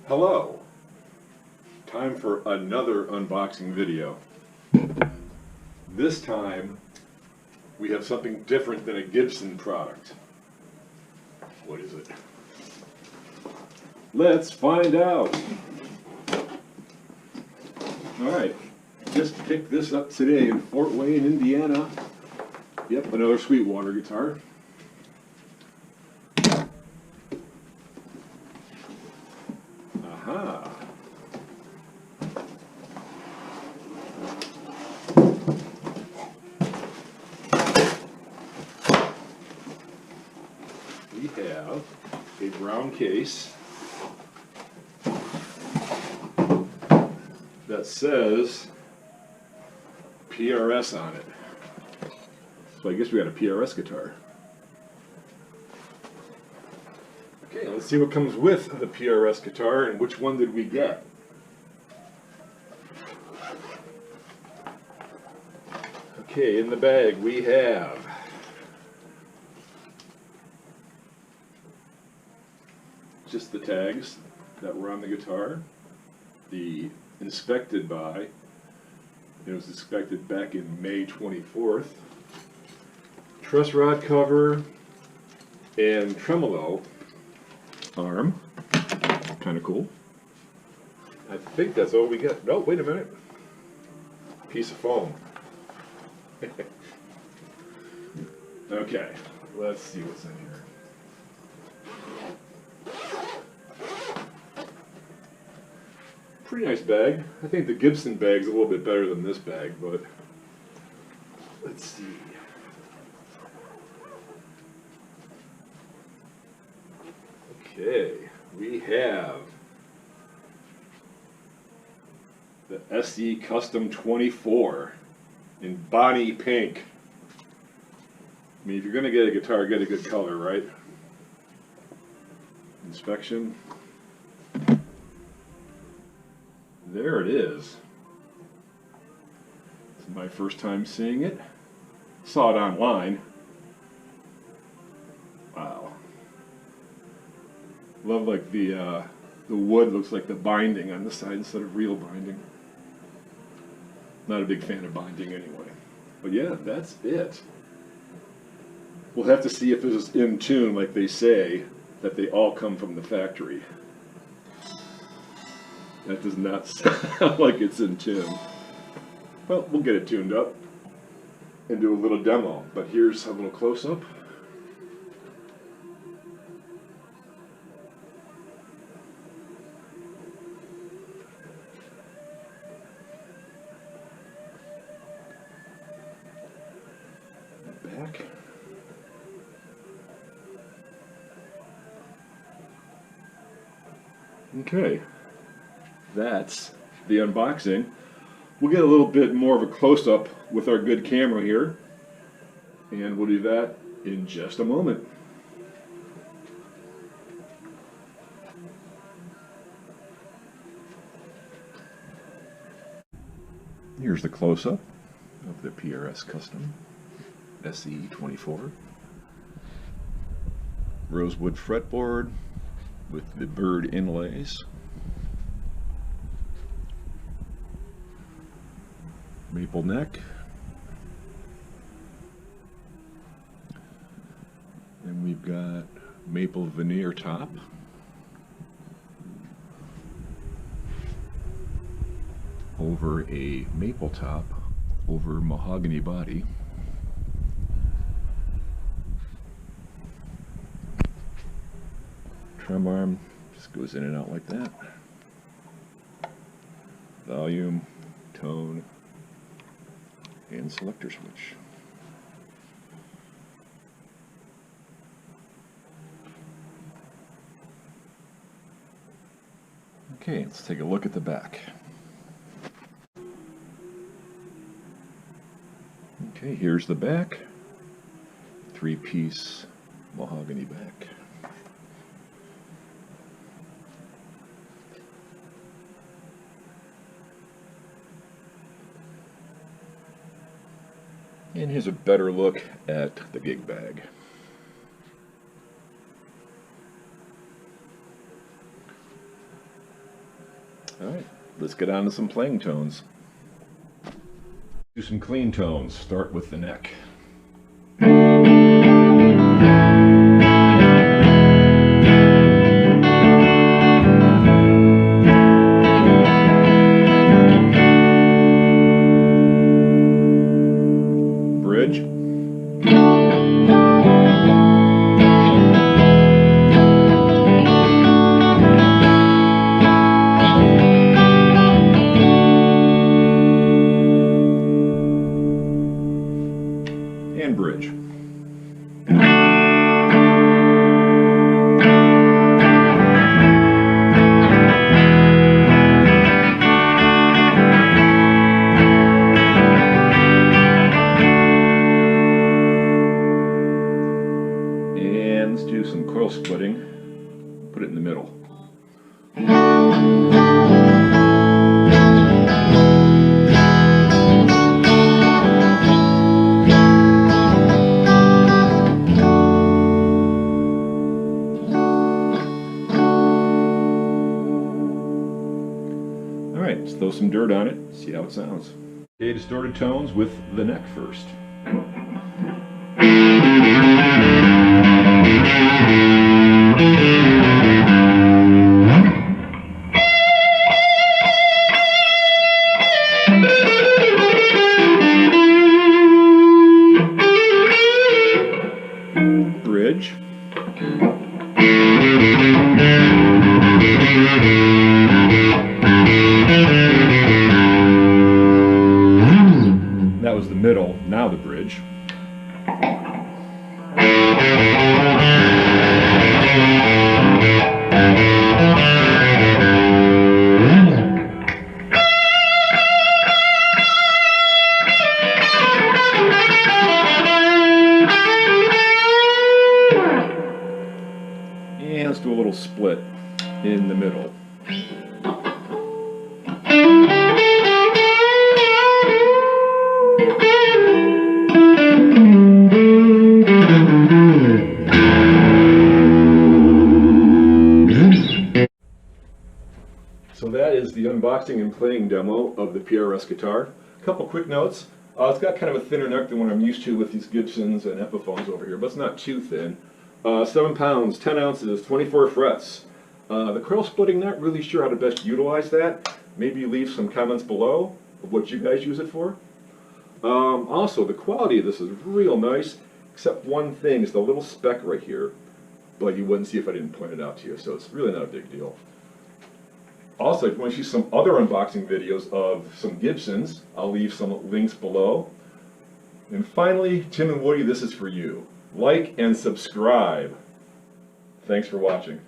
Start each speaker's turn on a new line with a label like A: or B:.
A: Hello! Time for another unboxing video. This time we have something different than a Gibson product. What is it? Let's find out! Alright, just picked this up today in Fort Wayne, Indiana. Yep, another Sweetwater guitar. Aha! We have a brown case that says PRS on it. So I guess we got a PRS guitar. Okay, let's see what comes with the PRS guitar and which one did we get. Okay, in the bag we have just the tags that were on the guitar, the inspected by, it was inspected back in May 24th, truss rod cover, and tremolo arm. Kind of cool. I think that's all we got. No, wait a minute. Piece of foam. Okay, let's see what's in here. Pretty nice bag. I think the Gibson bag's a little bit better than this bag, but let's see. Okay, we have the SE Custom 24 in Bonnie Pink. I mean, if you're going to get a guitar, get a good color, right? Inspection. There it is. This is my first time seeing it. Saw it online. Wow. Love like the wood looks like the binding on the side instead of real binding. Not a big fan of binding anyway. But yeah, that's it. We'll have to see if this is in tune like they say, that they all come from the factory. That does not sound like it's in tune. Well, we'll get it tuned up and do a little demo. But here's a little close-up. Back. Okay, that's the unboxing. We'll get a little bit more of a close-up with our good camera here, and we'll do that in just a moment. Here's the close-up of the PRS Custom SE 24. Rosewood fretboard with the bird inlays. Maple neck. And we've got maple veneer top. Over a maple top over mahogany body. Trem arm just goes in and out like that. Volume, tone, and selector switch. Okay, let's take a look at the back. Okay, here's the back. Three-piece mahogany back. And here's a better look at the gig bag. Alright, let's get on to some playing tones. Do some clean tones. Start with the neck. Bridge. And bridge. And let's do some coil splitting. Put it in the middle. Alright, let's throw some dirt on it, see how it sounds. Okay, distorted tones with the neck first. Bridge. That was the middle, now the bridge. And let's do a little split in the middle. So that is the unboxing and playing demo of the PRS guitar. A couple quick notes. It's got kind of a thinner neck than what I'm used to with these Gibsons and Epiphones over here, but it's not too thin. 7 pounds, 10 ounces, 24 frets. The coil splitting, not really sure how to best utilize that. Maybe leave some comments below of what you guys use it for. Also, the quality of this is real nice, except one thing is the little speck right here, but you wouldn't see if I didn't point it out to you, so it's really not a big deal. Also, if you want to see some other unboxing videos of some Gibsons, I'll leave some links below. And finally, Tim and Woody, this is for you. Like and subscribe. Thanks for watching.